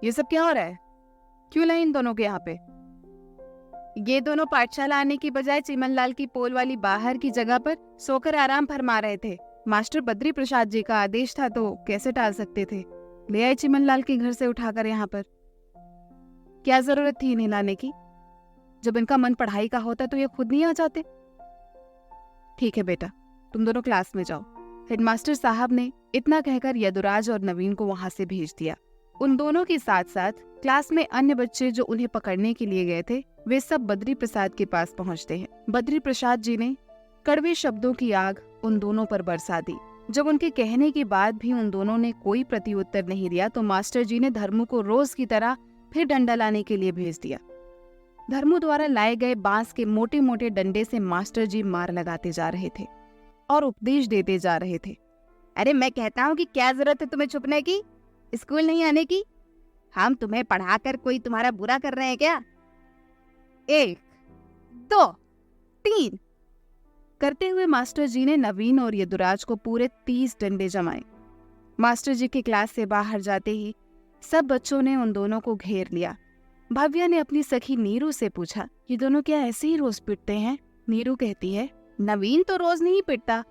ये सब क्या हो रहा है? क्यों लाए इन दोनों के यहाँ पे? ये दोनों पाठशाला आने की बजाय चिमनलाल की पोल वाली बाहर की जगह पर सोकर आराम फरमा रहे थे। मास्टर बद्री प्रसाद जी का आदेश था तो कैसे टाल सकते थे। ले आए चिमनलाल के घर से उठाकर यहाँ पर। क्या जरूरत थी इन्हें लाने की? जब इनका मन पढ़ाई का होता तो ये खुद नहीं आ जाते। ठीक है बेटा, तुम दोनों क्लास में जाओ। हेडमास्टर साहब ने इतना कहकर यदुराज और नवीन को वहां से भेज दिया। उन दोनों के साथ साथ क्लास में अन्य बच्चे जो उन्हें पकड़ने के लिए गए थे, वे सब बद्री प्रसाद के पास पहुंचते हैं। बद्री प्रसाद जी ने कड़वे शब्दों की आग उन दोनों पर बरसा दी। जब उनके कहने के बाद भी उन दोनों ने कोई प्रत्युत्तर नहीं दिया तो मास्टर जी ने धर्मू को रोज की तरह फिर डंडा लाने के लिए भेज दिया। धर्मू द्वारा लाए गए बांस के मोटे मोटे डंडे से मास्टर जी मार लगाते जा रहे थे और उपदेश देते जा रहे थे। अरे मैं कहता हूँ कि क्या जरूरत है तुम्हें छुपने की, स्कूल नहीं आने की? हम तुम्हें पढ़ाकर कोई तुम्हारा बुरा कर रहे हैं क्या? 1 2 3 करते हुए मास्टर जी ने नवीन और यदुराज को पूरे 30 डंडे जमाए। मास्टर जी की क्लास से बाहर जाते ही सब बच्चों ने उन दोनों को घेर लिया। भव्या ने अपनी सखी नीरू से पूछा, ये दोनों क्या ऐसे ही रोज पिटते हैं? नीरू कहती है, नवीन तो रोज नहीं पिटता,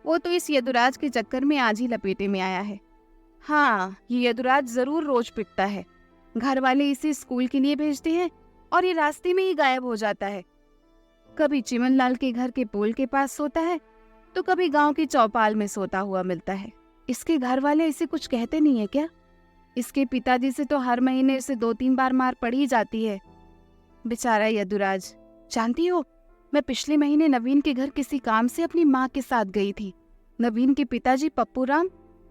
वो तो इस यदुराज के चक्कर में आज ही लपेटे में आया है। हाँ, ये यदुराज जरूर रोज पिटता है। घर वाले इसे स्कूल के लिए भेजते हैं और ये रास्ते में ही गायब हो जाता है। कभी चिमनलाल के घर के पोल के पास सोता है तो कभी गांव की चौपाल में सोता हुआ मिलता है। इसके घर वाले इसे कुछ कहते नहीं है क्या? इसके पिताजी से तो हर महीने इसे 2-3 बार मार पड़ ही जाती है। बेचारा यदुराज। जानती हो, मैं पिछले महीने नवीन के घर किसी काम से अपनी माँ के साथ गई थी। नवीन के पिताजी पप्पू राम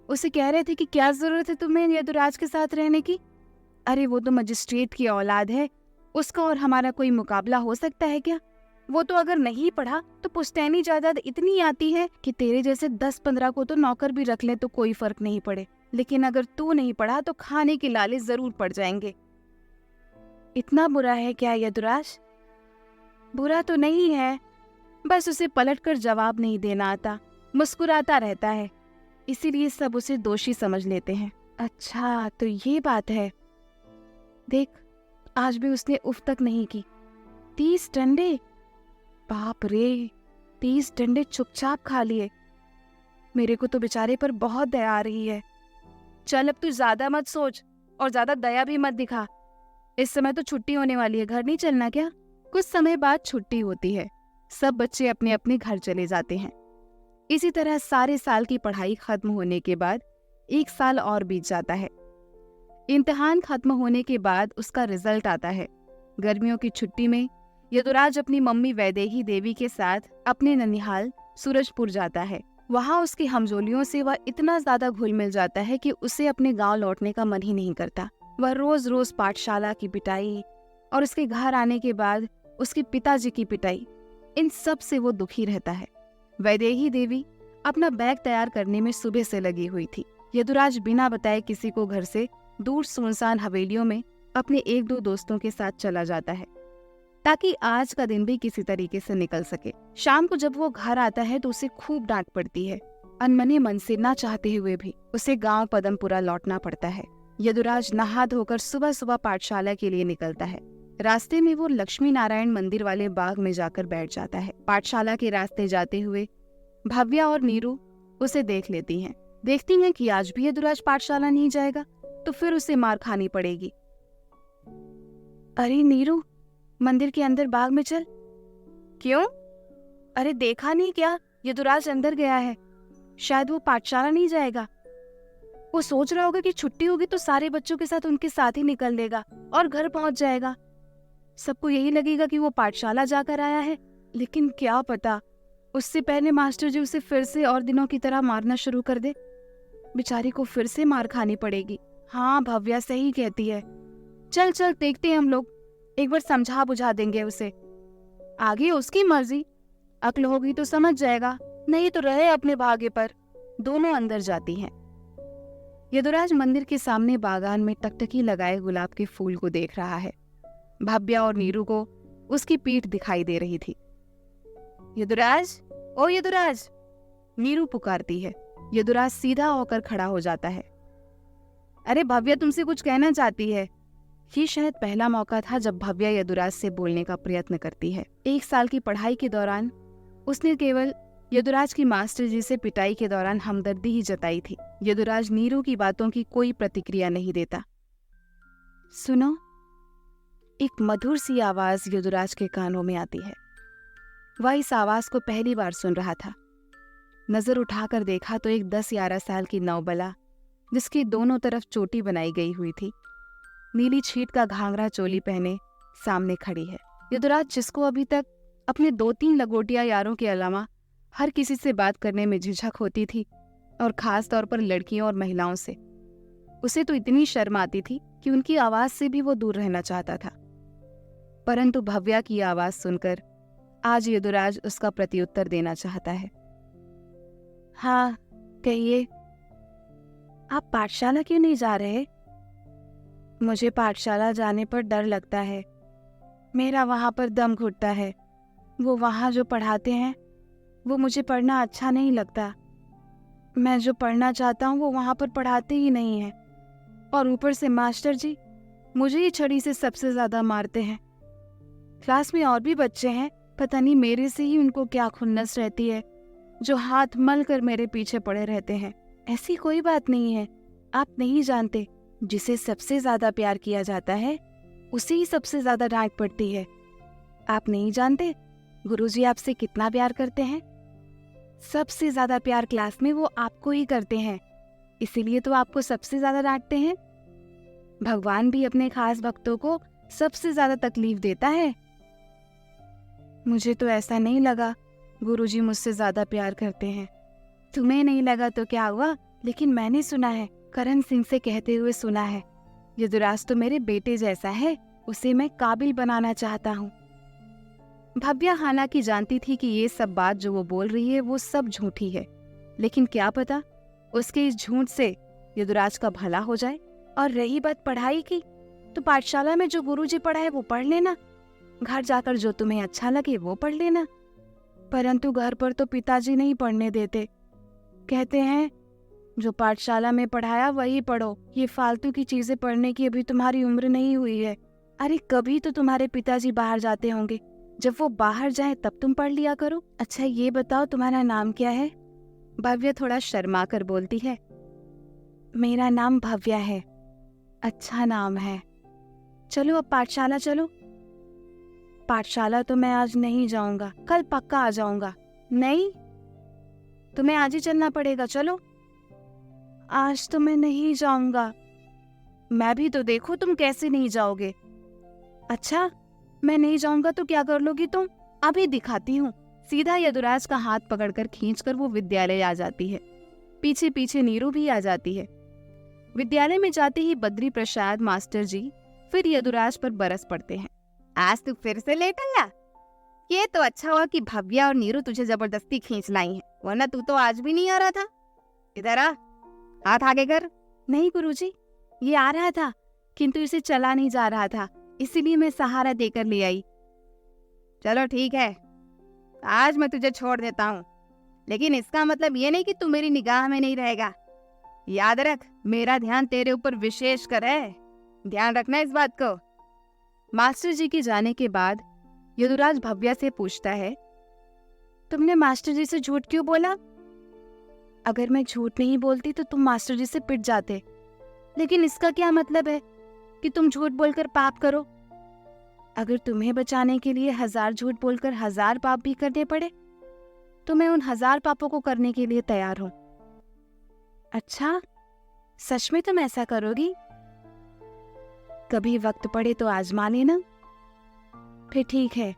उसे कह रहे थे कि क्या जरूरत है तुम्हें यदुराज के साथ रहने की? अरे वो तो मजिस्ट्रेट की औलाद है, उसका और हमारा कोई मुकाबला हो सकता है क्या? वो तो अगर नहीं पढ़ा तो पुश्तैनी जायदाद इतनी आती है कि तेरे जैसे 10-15 को तो नौकर भी रख ले तो कोई फर्क नहीं पड़े, लेकिन अगर तू नहीं पढ़ा तो खाने के लाले जरूर पड़ जाएंगे। इतना बुरा है क्या यदुराज? बुरा तो नहीं है, बस उसे पलटकर जवाब नहीं देना आता, मुस्कुराता रहता है, इसीलिए सब उसे दोषी समझ लेते हैं। अच्छा तो ये बात है। देख, आज भी उसने उफ तक नहीं की। 30 डंडे, बाप रे, 30 डंडे चुपचाप खा लिए। मेरे को तो बेचारे पर बहुत दया आ रही है। चल अब तू ज्यादा मत सोच और ज्यादा दया भी मत दिखा। इस समय तो छुट्टी होने वाली है, घर नहीं चलना क्या? कुछ समय बाद छुट्टी होती है, सब बच्चे अपने अपने घर चले जाते हैं। इसी तरह सारे साल की पढ़ाई खत्म होने के बाद 1 साल और बीत जाता है। इम्तिहान खत्म होने के बाद उसका रिजल्ट आता है। गर्मियों की छुट्टी में यदुराज अपनी मम्मी वैदेही देवी के साथ अपने ननिहाल सूरजपुर जाता है। वहाँ उसकी हमजोलियों से वह इतना ज्यादा घुल मिल जाता है कि उसे अपने गांव लौटने का मन ही नहीं करता। वह रोज रोज पाठशाला की पिटाई और उसके घर आने के बाद उसके पिताजी की पिटाई, इन सब से वो दुखी रहता है। वैदेही देवी अपना बैग तैयार करने में सुबह से लगी हुई थी। यदुराज बिना बताए किसी को घर से दूर सुनसान हवेलियों में अपने 1-2 दोस्तों के साथ चला जाता है ताकि आज का दिन भी किसी तरीके से निकल सके। शाम को जब वो घर आता है तो उसे खूब डांट पड़ती है। अनमने मन से ना चाहते हुए भी उसे गांव पदमपुरा लौटना पड़ता है। यदुराज नहा धोकर सुबह सुबह पाठशाला के लिए निकलता है। रास्ते में वो लक्ष्मी नारायण मंदिर वाले बाग में जाकर बैठ जाता है। पाठशाला के रास्ते जाते हुए भव्या और नीरू उसे देख लेती हैं। देखती हैं कि आज भी यदुराज पाठशाला नहीं जाएगा तो फिर उसे मार खानी पड़ेगी। अरे नीरू, मंदिर के अंदर बाग में चल। क्यों? अरे देखा नहीं क्या, यदुराज अंदर गया है, शायद वो पाठशाला नहीं जाएगा। वो सोच रहा होगा कि छुट्टी होगी तो सारे बच्चों के साथ उनके साथ ही निकल लेगा और घर पहुंच जाएगा। सबको यही लगेगा कि वो पाठशाला जाकर आया है, लेकिन क्या पता उससे पहले मास्टर जी उसे फिर से और दिनों की तरह मारना शुरू कर दे। बेचारी को फिर से मार खानी पड़ेगी। हाँ, भव्या सही कहती है। चल चल देखते हैं, हम लोग एक बार समझा बुझा देंगे उसे। आगे उसकी मर्जी, अक्ल होगी तो समझ जाएगा, नहीं तो रहे अपने भाग्य पर। दोनों अंदर जाती हैं। यदुराज मंदिर के सामने बागान में टकटकी लगाए गुलाब के फूल को देख रहा है। भव्या और नीरू को उसकी पीठ दिखाई दे रही थी। यदुराज, ओ यदुराज, नीरू पुकारती है। यदुराज सीधा होकर खड़ा हो जाता है। अरे भव्या तुमसे कुछ कहना चाहती है। ये शायद पहला मौका था जब भव्या यदुराज से बोलने का प्रयत्न करती है। 1 साल की पढ़ाई के दौरान उसने केवल यदुराज की मास्टर जी से पिटाई के दौरान हमदर्दी ही जताई थी। यदुराज नीरू की बातों की कोई प्रतिक्रिया नहीं देता। सुनो, एक मधुर सी आवाज यदुराज के कानों में आती है। वह इस आवाज को पहली बार सुन रहा था। नजर उठाकर देखा तो एक 10-11 साल की नौबला, जिसकी दोनों तरफ चोटी बनाई गई हुई थी, नीली छीट का घाघरा चोली पहने सामने खड़ी है। यदुराज, जिसको अभी तक अपने 2-3 लंगोटिया यारों के अलावा हर किसी से बात करने में झिझक होती थी, और खास तौर पर लड़कियों और महिलाओं से, उसे तो इतनी शर्म आती थी कि उनकी आवाज से भी वो दूर रहना चाहता था। परंतु भव्या की आवाज सुनकर आज यदुराज उसका प्रत्युत्तर देना चाहता है। हाँ, कहिए, आप पाठशाला क्यों नहीं जा रहे? मुझे पाठशाला जाने पर डर लगता है। मेरा वहाँ पर दम घुटता है। वो वहाँ जो पढ़ाते हैं वो मुझे पढ़ना अच्छा नहीं लगता। मैं जो पढ़ना चाहता हूँ वो वहाँ पर पढ़ाते ही नहीं हैं। और ऊपर से मास्टर जी मुझे ही छड़ी से सबसे ज़्यादा मारते हैं। क्लास में और भी बच्चे हैं, पता नहीं मेरे से ही उनको क्या खुन्नस रहती है, जो हाथ मल कर मेरे पीछे पड़े रहते हैं। ऐसी कोई बात नहीं है, आप नहीं जानते, जिसे सबसे ज्यादा प्यार किया जाता है उसे ही सबसे ज्यादा डांट पड़ती है। आप नहीं जानते गुरुजी आपसे कितना प्यार करते हैं। सबसे ज्यादा प्यार क्लास में वो आपको ही करते हैं, इसीलिए तो आपको सबसे ज्यादा डांटते हैं। भगवान भी अपने खास भक्तों को सबसे ज्यादा तकलीफ देता है। मुझे तो ऐसा नहीं लगा गुरुजी मुझसे ज्यादा प्यार करते हैं। तुम्हें नहीं लगा तो क्या हुआ, लेकिन मैंने सुना है, करण सिंह से कहते हुए सुना है, यदुराज तो मेरे बेटे जैसा है, उसे मैं काबिल बनाना चाहता हूँ। भव्या हालांकि जानती थी कि ये सब बात जो वो बोल रही है वो सब झूठी है, लेकिन क्या पता उसके इस झूठ से यदुराज का भला हो जाए। और रही बात पढ़ाई की, तो पाठशाला में जो गुरुजी पढ़ाए वो पढ़ लेना, घर जाकर जो तुम्हें अच्छा लगे वो पढ़ लेना। परंतु घर पर तो पिताजी नहीं पढ़ने देते, कहते हैं जो पाठशाला में पढ़ाया वही पढ़ो, ये फालतू की चीजें पढ़ने की अभी तुम्हारी उम्र नहीं हुई है। अरे कभी तो तुम्हारे पिताजी बाहर जाते होंगे, जब वो बाहर जाए तब तुम पढ़ लिया करो। अच्छा ये बताओ तुम्हारा नाम क्या है? भव्या थोड़ा शर्मा कर बोलती है। मेरा नाम भव्या है। अच्छा नाम है। चलो अब पाठशाला चलो। पाठशाला तो मैं आज नहीं जाऊंगा, कल पक्का आ जाऊंगा। नहीं, तुम्हें आज ही चलना पड़ेगा, चलो। आज तो मैं नहीं जाऊंगा। मैं भी तो देखो तुम कैसे नहीं जाओगे। अच्छा, मैं नहीं जाऊंगा तो क्या कर लोगी तुम? अभी दिखाती हूँ। सीधा यदुराज का हाथ पकड़कर खींचकर वो विद्यालय आ जाती है। पीछे पीछे नीरू भी आ जाती है। विद्यालय में जाते ही बद्री प्रसाद मास्टर जी फिर यदुराज पर बरस पड़ते हैं। आज तू फिर से लेट आया? ये तो अच्छा हुआ कि भव्या और नीरू तुझे जबरदस्ती खींच लाई हैं, वरना तू तो आज भी नहीं आ रहा था। इधर आ, हाथ आगे कर। नहीं गुरुजी, ये आ रहा था, किंतु इसे चला नहीं जा रहा था, इसीलिए मैं सहारा देकर ले आई। चलो ठीक है, आज मैं तुझे छोड़ देता हूँ, लेकिन इसका मतलब ये नहीं कि तू मेरी निगाह में नहीं रहेगा। याद रख, मेरा ध्यान तेरे ऊपर विशेष कर है, ध्यान रखना इस बात को। मास्टर जी के जाने के बाद यदुराज भव्या से पूछता है, तुमने मास्टर जी से झूठ क्यों बोला? अगर मैं झूठ नहीं बोलती तो तुम मास्टर जी से पिट जाते, लेकिन इसका क्या मतलब है कि तुम झूठ बोलकर पाप करो? अगर तुम्हें बचाने के लिए 1000 झूठ बोलकर 1000 पाप भी करने पड़े तो मैं उन 1000 पापों को करने के लिए तैयार हूं। अच्छा, सच में तुम ऐसा करोगी? कभी वक्त पड़े तो आजमा लेना। फिर ठीक है,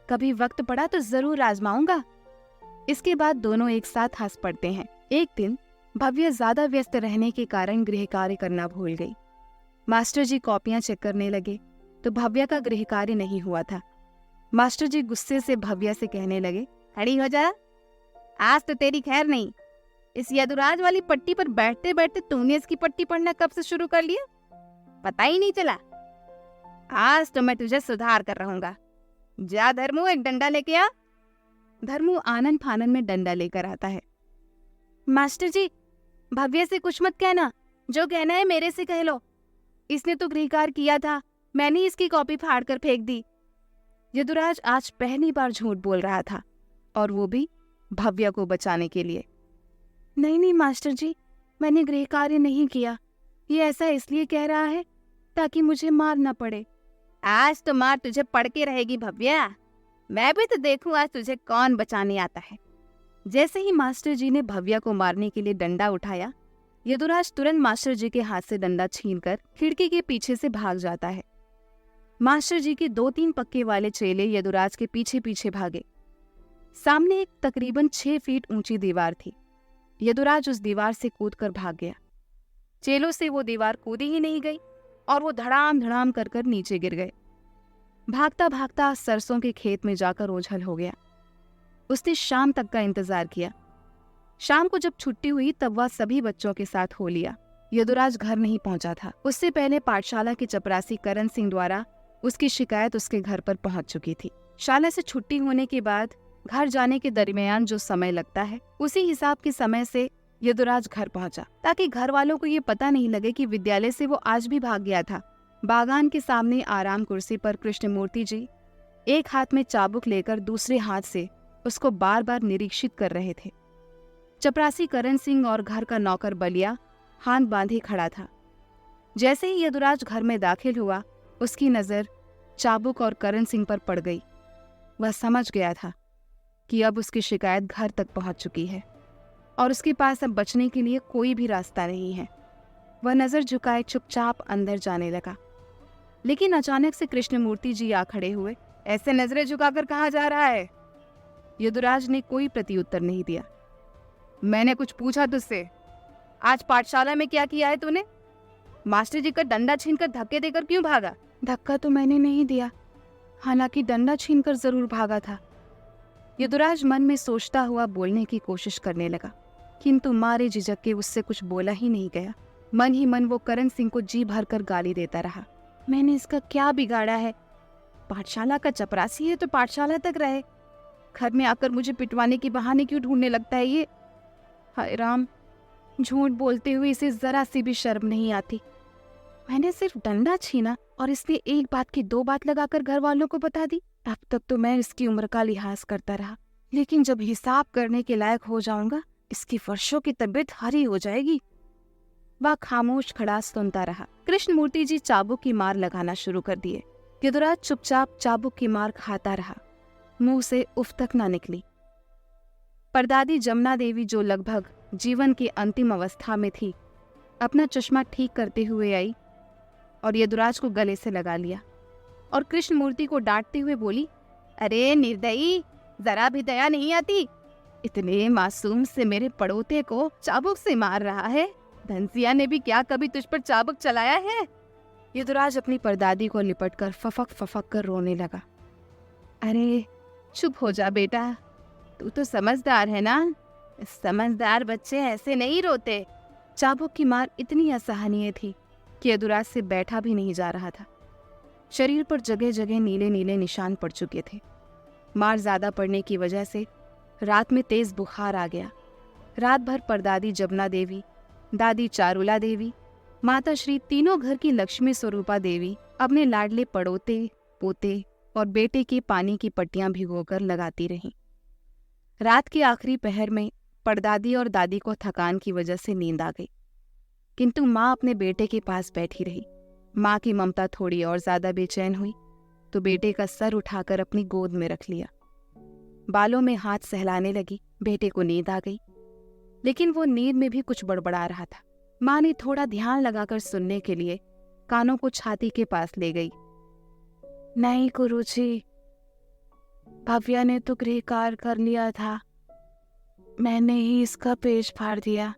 कभी वक्त पड़ा तो जरूर आजमाऊंगा। इसके बाद दोनों एक साथ हंस पड़ते हैं। एक दिन भव्या ज्यादा व्यस्त रहने के कारण गृह कार्य करना भूल गई। मास्टर जी कॉपियां चेक करने लगे तो भव्या का गृह कार्य नहीं हुआ था। मास्टर जी गुस्से से भव्या से कहने लगे, खड़ी हो जा, आज तो तेरी खैर नहीं। इस यदुराज वाली पट्टी पर बैठते बैठते तूने इसकी पट्टी पढ़ना कब से शुरू कर लिया, पता ही नहीं चला। आज तो मैं तुझे सुधार कर रहूंगा। जा धर्मू, एक डंडा लेके आ। धर्मू आनन फानन में डंडा लेकर आता है। मास्टर जी, भव्या से कुछ मत कहना, जो कहना है मेरे से कह लो। इसने तो गृहकार किया था, मैंने इसकी कॉपी फाड़ कर फेंक दी। यदुराज आज पहली बार झूठ बोल रहा था, और वो भी भव्या को बचाने के लिए। नहीं नहीं मास्टर जी, मैंने गृह कार्य नहीं किया। ये ऐसा इसलिए कह रहा है ताकि मुझे मार ना पड़े। आज तो मार तुझे पड़ के रहेगी भव्या। मैं भी तो देखूं आज तुझे कौन बचाने आता है। जैसे ही मास्टर जी ने भव्या को मारने के लिए डंडा उठाया, यदुराज तुरंत मास्टर जी के हाथ से डंडा छीनकर खिड़की के पीछे से भाग जाता है। मास्टर जी के 2-3 पक्के वाले चेले यदुराज के पीछे पीछे भागे। सामने एक तकरीबन 6 फीट ऊंची दीवार थी। यदुराज उस दीवार से कूदकर भाग गया। चेलों से वो दीवार कूदी ही नहीं गई और वो धड़ाम धड़ाम कर कर नीचे गिर गए। भागता भागता सरसों के खेत में जाकर ओझल हो गया। उसने शाम तक का इंतजार किया। शाम को जब छुट्टी हुई तब वह सभी बच्चों के साथ हो लिया। यदुराज घर नहीं पहुंचा था। उससे पहले पाठशाला के चपरासी करण सिंह द्वारा उसकी शिकायत उसके घर पर पहुंच चुकी थी। शाला से छुट्टी होने के बाद घर जाने के दरमियान जो समय लगता है, उसी हिसाब के समय से यदुराज घर पहुंचा, ताकि घर वालों को ये पता नहीं लगे कि विद्यालय से वो आज भी भाग गया था। बागान के सामने आराम कुर्सी पर कृष्णमूर्ति जी एक हाथ में चाबुक लेकर दूसरे हाथ से उसको बार बार निरीक्षित कर रहे थे। चपरासी करण सिंह और घर का नौकर बलिया हाथ बांधे खड़ा था। जैसे ही यदुराज घर में दाखिल हुआ, उसकी नजर चाबुक और करण सिंह पर पड़ गई। वह समझ गया था कि अब उसकी शिकायत घर तक पहुंच चुकी है और उसके पास अब बचने के लिए कोई भी रास्ता नहीं है। वह नजर झुकाए चुपचाप अंदर जाने लगा। लेकिन अचानक से कृष्णमूर्ति जी आ खड़े हुए। ऐसे नजरें झुकाकर कहाँ जा रहा है? यदुराज ने कोई प्रत्युत्तर नहीं दिया। मैंने कुछ पूछा तुझसे, आज पाठशाला में क्या किया है तूने? मास्टर जी का डंडा छीनकर धक्के देकर क्यों भागा? धक्का तो मैंने नहीं दिया, हालांकि डंडा छीनकर जरूर भागा था। यदुराज मन में सोचता हुआ बोलने की कोशिश करने लगा, किंतु मारे झिझक के उससे कुछ बोला ही नहीं गया। मन ही मन वो करण सिंह को जी भरकर गाली देता रहा। मैंने इसका क्या बिगाड़ा है? पाठशाला का चपरासी है तो पाठशाला तक रहे, घर में आकर मुझे पिटवाने के बहाने क्यों ढूंढने लगता है ये? हाय राम, झूठ बोलते हुए इसे जरा सी भी शर्म नहीं आती। मैंने सिर्फ डंडा छीना और इसने एक बात की 2 बात लगाकर घर वालों को बता दी। अब तक तो मैं इसकी उम्र का लिहाज करता रहा, लेकिन जब हिसाब करने के लायक हो जाऊंगा, इसकी वर्षों की तबीयत हरी हो जाएगी। वह खामोश खड़ा सुनता रहा। कृष्णमूर्ति जी चाबुक की मार लगाना शुरू कर दिए। यदुराज चुपचाप चाबुक की मार खाता रहा, मुंह से उफ तक ना निकली। परदादी जमुना देवी, जो लगभग जीवन की अंतिम अवस्था में थी, अपना चश्मा ठीक करते हुए आई और यदुराज को गले से लगा लिया और कृष्णमूर्ति को डांटते हुए बोली, अरे निर्दयी, जरा भी दया नहीं आती? इतने मासूम से मेरे पड़ोते को चाबुक से मार रहा है। धनसिया ने भी क्या कभी तुझ पर चाबुक चलाया है? यदुराज अपनी परदादी को लिपटकर फफक फफक कर रोने लगा। अरे चुप हो जा बेटा, तू तो समझदार है ना। समझदार बच्चे ऐसे नहीं रोते। चाबुक की मार इतनी असहनीय थी कि यदुराज से बैठा भी नहीं जा रहा था। शरीर पर जगह जगह नीले नीले निशान पड़ चुके थे। मार ज्यादा पड़ने की वजह से रात में तेज बुखार आ गया। रात भर परदादी जमुना देवी, दादी चारुला देवी, माताश्री, तीनों घर की लक्ष्मी स्वरूपा देवी अपने लाडले पड़ोते, पोते और बेटे के पानी की पट्टियां भिगोकर लगाती रहीं। रात के आखिरी पहर में परदादी और दादी को थकान की वजह से नींद आ गई, किंतु माँ अपने बेटे के पास बैठी रही। माँ की ममता थोड़ी और ज्यादा बेचैन हुई तो बेटे का सर उठाकर अपनी गोद में रख लिया। बालों में हाथ सहलाने लगी। बेटे को नींद आ गई, लेकिन वो नींद में भी कुछ बड़बड़ा रहा था। माँ ने थोड़ा ध्यान लगाकर सुनने के लिए कानों को छाती के पास ले गई। नहीं गुरुजी, भव्या ने तो गृहकार कर लिया था, मैंने ही इसका पेट फाड़ दिया।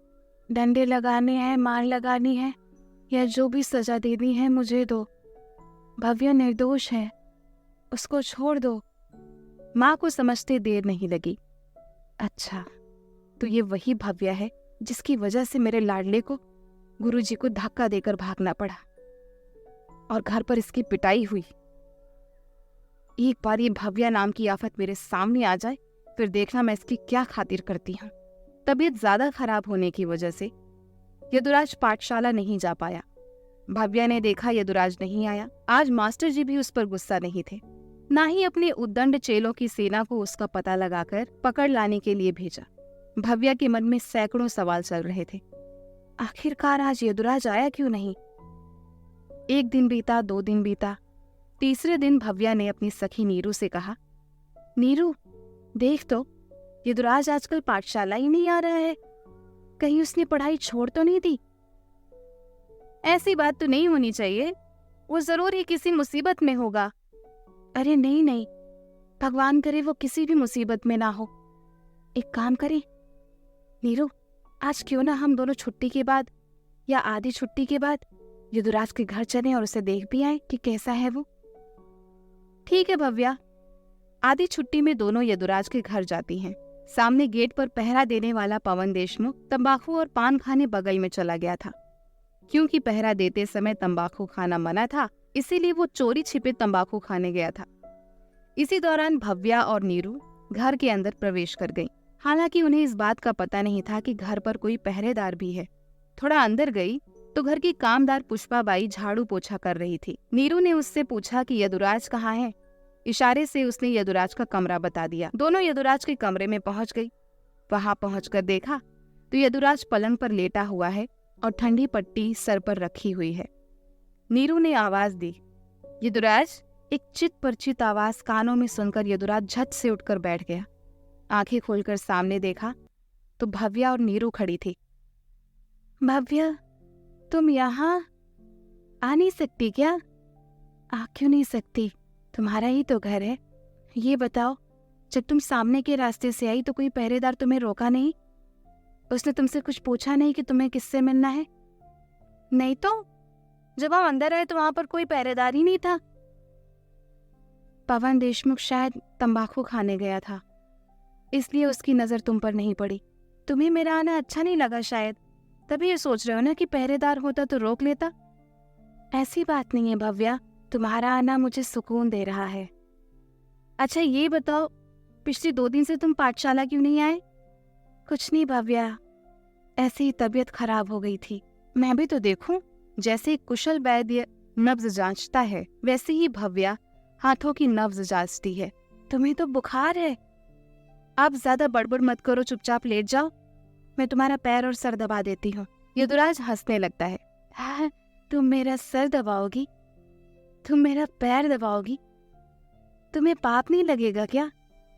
डंडे लगाने हैं, मार लगानी है, या जो भी सजा देनी है मुझे दो। भव्या निर्दोष है, उसको छोड़ दो। माँ को समझते देर नहीं लगी। अच्छा, तो ये वही भव्या है जिसकी वजह से मेरे लाडले को गुरुजी को धक्का देकर भागना पड़ा और घर पर इसकी पिटाई हुई। एक बार ये भव्या नाम की आफत मेरे सामने आ जाए, फिर देखना मैं इसकी क्या खातिर करती हूँ। तबीयत ज्यादा खराब होने की वजह से यदुराज पाठशाला नहीं जा पाया। भव्या ने देखा यदुराज नहीं आया। आज मास्टर जी भी उस पर गुस्सा नहीं थे, ना ही अपने उद्दंड चेलों की सेना को उसका पता लगाकर पकड़ लाने के लिए भेजा। भव्या के मन में सैकड़ों सवाल चल रहे थे। आखिरकार आज यदुराज आया क्यों नहीं? एक दिन बीता, 2 दिन बीता। तीसरे दिन भव्या ने अपनी सखी नीरू से कहा, नीरू देख तो, यदुराज आजकल पाठशाला ही नहीं आ रहा है। कहीं उसने पढ़ाई छोड़ तो नहीं दी? ऐसी बात तो नहीं होनी चाहिए, वो जरूर ही किसी मुसीबत में होगा। अरे नहीं नहीं, भगवान करे वो किसी भी मुसीबत में ना हो। एक काम करें नीरू, आज क्यों ना हम दोनों छुट्टी के बाद या आधी छुट्टी के बाद यदुराज के घर चलें और उसे देख भी आए कि कैसा है वो। ठीक है भव्या। आधी छुट्टी में दोनों यदुराज के घर जाती हैं। सामने गेट पर पहरा देने वाला पवन देशमुख तंबाकू और पान खाने बगल में चला गया था। क्योंकि पहरा देते समय तंबाकू खाना मना था, इसीलिए वो चोरी छिपे तंबाकू खाने गया था। इसी दौरान भव्या और नीरू घर के अंदर प्रवेश कर गईं। हालांकि उन्हें इस बात का पता नहीं था कि घर पर कोई पहरेदार भी है। थोड़ा अंदर गई तो घर की कामदार पुष्पाबाई झाड़ू पोछा कर रही थी। नीरू ने उससे पूछा कि यदुराज कहाँ है। इशारे से उसने यदुराज का कमरा बता दिया। दोनों यदुराज के कमरे में पहुंच गई। वहां पहुंचकर देखा तो यदुराज पलंग पर लेटा हुआ है और ठंडी पट्टी सर पर रखी हुई है। नीरू ने आवाज दी, यदुराज। एक चित परिचित आवाज कानों में सुनकर यदुराज झट से उठकर बैठ गया। आंखें खोलकर सामने देखा तो भव्या और नीरू खड़ी थी। भव्या, तुम यहाँ आ नहीं सकती क्या? आ क्यों नहीं सकती? तुम्हारा ही तो घर है। ये बताओ, जब तुम सामने के रास्ते से आई तो कोई पहरेदार तुम्हें रोका नहीं? उसने तुमसे कुछ पूछा नहीं कि तुम्हें किससे मिलना है? नहीं तो जब हम अंदर आए तो वहां पर कोई पहरेदार ही नहीं था। पवन देशमुख शायद तंबाकू खाने गया था, इसलिए उसकी नजर तुम पर नहीं पड़ी। तुम्हें मेरा आना अच्छा नहीं लगा शायद, तभी ये सोच रहे हो ना कि पहरेदार होता तो रोक लेता। ऐसी बात नहीं है भव्या, तुम्हारा आना मुझे सुकून दे रहा है। अच्छा ये बताओ, पिछले 2 दिन से तुम पाठशाला क्यों नहीं आए? कुछ नहीं भव्या, ऐसे ही तबीयत खराब हो गई थी। मैं भी तो देखूं, जैसे एक कुशल वैद्य नब्ज जांचता है, वैसे ही भव्या हाथों की नब्ज जांचती है। तुम्हें तो बुखार है। आप ज्यादा बड़बड़ मत करो, चुपचाप लेट जाओ, मैं तुम्हारा पैर और सर दबा देती हूँ। यदुराज हंसने लगता है। हाँ, तुम मेरा सर दबाओगी? तुम मेरा पैर दबाओगी? तुम्हें पाप नहीं लगेगा क्या?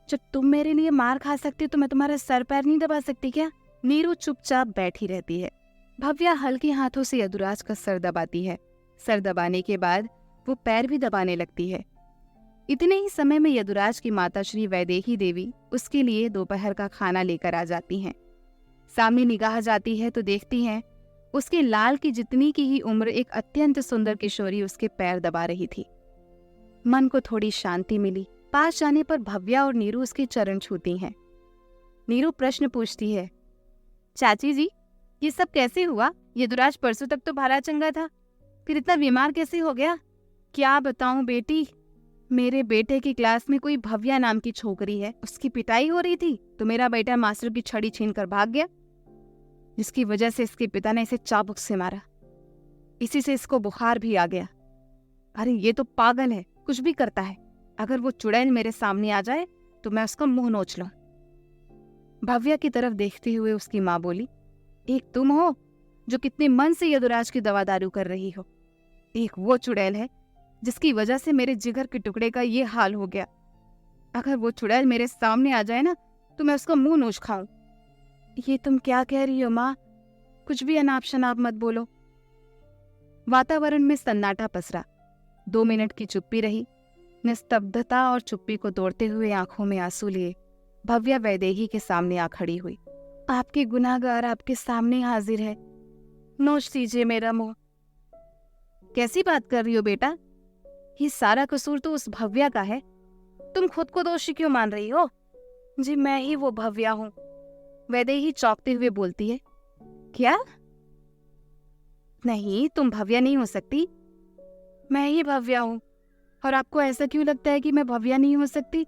जब तुम मेरे लिए मार खा सकती तो मैं तुम्हारा सर पैर नहीं दबा सकती क्या? नीरू चुपचाप बैठी रहती है। भव्या हल्के हाथों से यदुराज का सर दबाती है। सर दबाने के बाद वो पैर भी दबाने लगती है। इतने ही समय में यदुराज की माता श्री वैदेही देवी उसके लिए दोपहर का खाना लेकर आ जाती हैं। सामने निगाह जाती है तो देखती हैं उसके लाल की जितनी की ही उम्र एक अत्यंत सुंदर किशोरी उसके पैर दबा रही थी। मन को थोड़ी शांति मिली। पास जाने पर भव्या और नीरू उसके चरण छूती हैं। नीरू प्रश्न पूछती है, चाची जी ये सब कैसे हुआ? यदुराज परसों तक तो भला चंगा था, फिर इतना बीमार कैसे हो गया? क्या बताऊं बेटी, मेरे बेटे की क्लास में कोई भव्या नाम की छोकरी है, उसकी पिटाई हो रही थी तो मेरा बेटा मास्टर की छड़ी छीनकर भाग गया, जिसकी वजह से इसके पिता ने इसे चाबुक से मारा। इसी से इसको बुखार भी आ गया। अरे ये तो पागल है, कुछ भी करता है। अगर वो चुड़ैल मेरे सामने आ जाए तो मैं उसका मुंह नोच लूं। भव्या की तरफ देखते हुए उसकी माँ बोली, एक तुम हो जो कितने मन से यदुराज की दवा दारू कर रही हो, एक वो चुड़ैल है जिसकी वजह से मेरे जिगर के टुकड़े का ये हाल हो गया। अगर वो चुड़ैल मेरे सामने आ जाए ना तो मैं उसका मुंह नोच खाऊं। ये तुम क्या कह रही हो माँ? कुछ भी अनाप शनाप मत बोलो। वातावरण में सन्नाटा पसरा। 2 मिनट की चुप्पी रही। निस्तब्धता और चुप्पी को तोड़ते हुए आंखों में आंसू लिए भव्या वैदेही के सामने आ खड़ी हुई। आपके गुनाहगार आपके सामने हाजिर है, नोच दीजिए मेरा मुंह। कैसी बात कर रही हो बेटा? ये सारा कसूर तो उस भव्या का है, तुम खुद को दोषी क्यों मान रही हो? जी मैं ही वो भव्या हूँ, वैदेही चौंकते हुए बोलती है। क्या? नहीं, तुम भव्या नहीं हो सकती। मैं ही भव्या हूँ। और आपको ऐसा क्यों लगता है कि मैं भव्या नहीं हो सकती?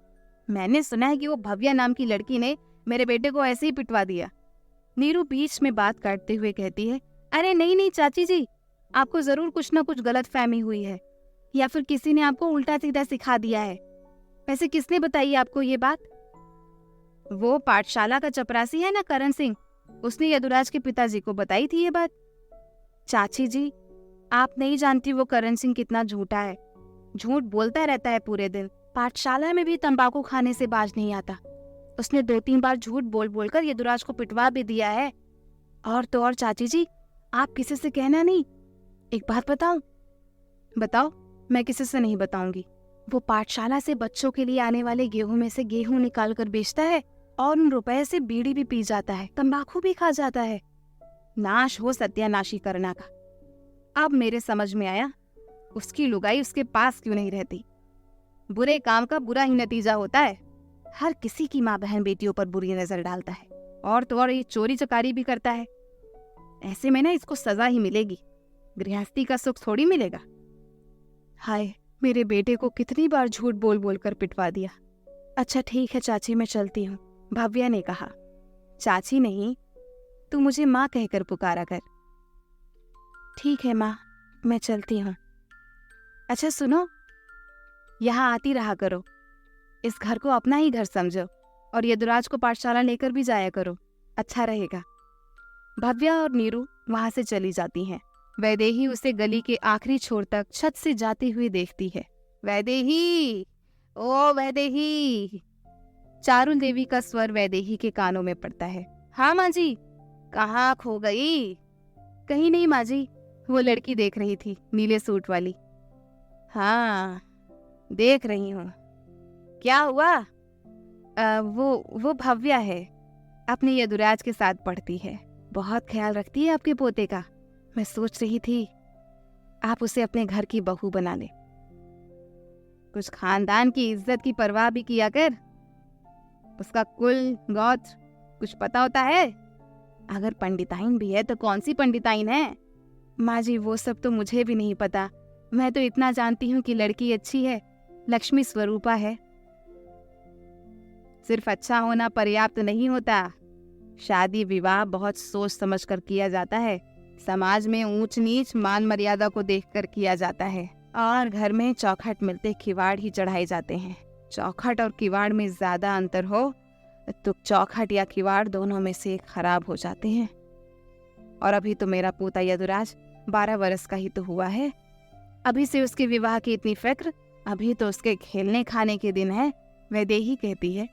मैंने सुना है कि वो भव्या नाम की लड़की ने मेरे बेटे को ऐसे ही पिटवा दिया। नीरू बीच में बात काटते हुए कहती है, अरे नहीं नहीं चाची जी, आपको जरूर कुछ ना कुछ गलत फहमी हुई है, या फिर किसी ने आपको उल्टा सीधा सिखा दिया है। वैसे किसने बताई आपको ये बात? वो पाठशाला का चपरासी है ना, करण सिंह, उसने यदुराज के पिताजी को बताई थी ये बात। चाची जी, आप नहीं जानती वो करण सिंह कितना झूठा है। झूठ बोलता रहता है पूरे दिन। पाठशाला में भी तंबाकू खाने से बाज नहीं आता। उसने 2-3 बार झूठ बोल बोलकर यदुराज को पिटवा भी दिया है। और तो और चाची जी, आप किसी से कहना नहीं। एक बात बताऊं? बताओ। मैं किसी से नहीं बताऊंगी। वो पाठशाला से बच्चों के लिए आने वाले गेहूं में से गेहूं निकाल कर बेचता है और उन रुपए से बीड़ी भी पी जाता है, तंबाकू भी खा जाता है। नाश हो सत्यानाशी करना का। अब मेरे समझ में आया उसकी लुगाई उसके पास क्यों नहीं रहती। बुरे काम का बुरा ही नतीजा होता है। हर किसी की माँ बहन बेटियों पर बुरी नजर डालता है, और तो और ये चोरी चकारी भी करता है। ऐसे में ना इसको सजा ही मिलेगी, गृहस्थी का सुख थोड़ी मिलेगा। हाय, मेरे बेटे को कितनी बार झूठ बोल बोल कर पिटवा दिया। अच्छा ठीक है चाची, मैं चलती हूँ, भव्या ने कहा। चाची नहीं, तू मुझे माँ कहकर पुकारा कर। ठीक है माँ, मैं चलती हूँ। अच्छा सुनो, यहाँ आती रहा करो। इस घर को अपना ही घर समझो और यदुराज को पाठशाला लेकर भी जाया करो, अच्छा रहेगा। भव्या और नीरू वहां से चली जाती हैं। वैदेही उसे गली के आखिरी छोर तक छत से जाती हुई देखती है। वैदेही, ओ वैदेही। चारुल देवी का स्वर वैदेही के कानों में पड़ता है। हाँ माँ जी। कहाँ खो गई? कहीं नहीं माँ जी, वो लड़की देख रही थी, नीले सूट वाली। हाँ देख रही हूँ। क्या हुआ? वो भव्या है, अपने यदुराज के साथ पढ़ती है, बहुत ख्याल रखती है आपके पोते का। मैं सोच रही थी आप उसे अपने घर की बहू बना ले। कुछ खानदान की इज्जत की परवाह भी किया कर। उसका कुल गोत्र कुछ पता होता है? अगर पंडिताइन भी है तो कौन सी पंडिताइन है? माँ जी वो सब तो मुझे भी नहीं पता। मैं तो इतना जानती हूँ कि लड़की अच्छी है, लक्ष्मी स्वरूपा है। सिर्फ अच्छा होना पर्याप्त नहीं होता। शादी विवाह बहुत सोच समझ कर किया जाता है। समाज में ऊंच नीच मान मर्यादा को देखकर किया जाता है, और घर में चौखट मिलते किवाड़ ही चढ़ाए जाते हैं। चौखट और किवाड़ में ज्यादा अंतर हो तो चौखट या किवाड़ दोनों में से एक खराब हो जाते हैं। और अभी तो मेरा पोता यदुराज 12 वर्ष का ही तो हुआ है। अभी से उसके विवाह की इतनी फिक्र? अभी तो उसके खेलने खाने के दिन है। वैदेही कहती है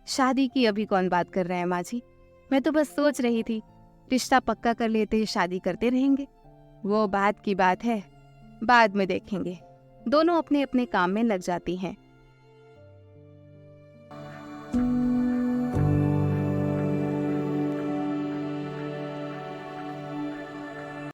शादी की अभी कौन बात कर रहा है माँ जी? मैं तो बस सोच रही थी रिश्ता पक्का कर लेते ही शादी करते रहेंगे। वो बात की बात है, बाद में देखेंगे। दोनों अपने अपने काम में लग जाती हैं।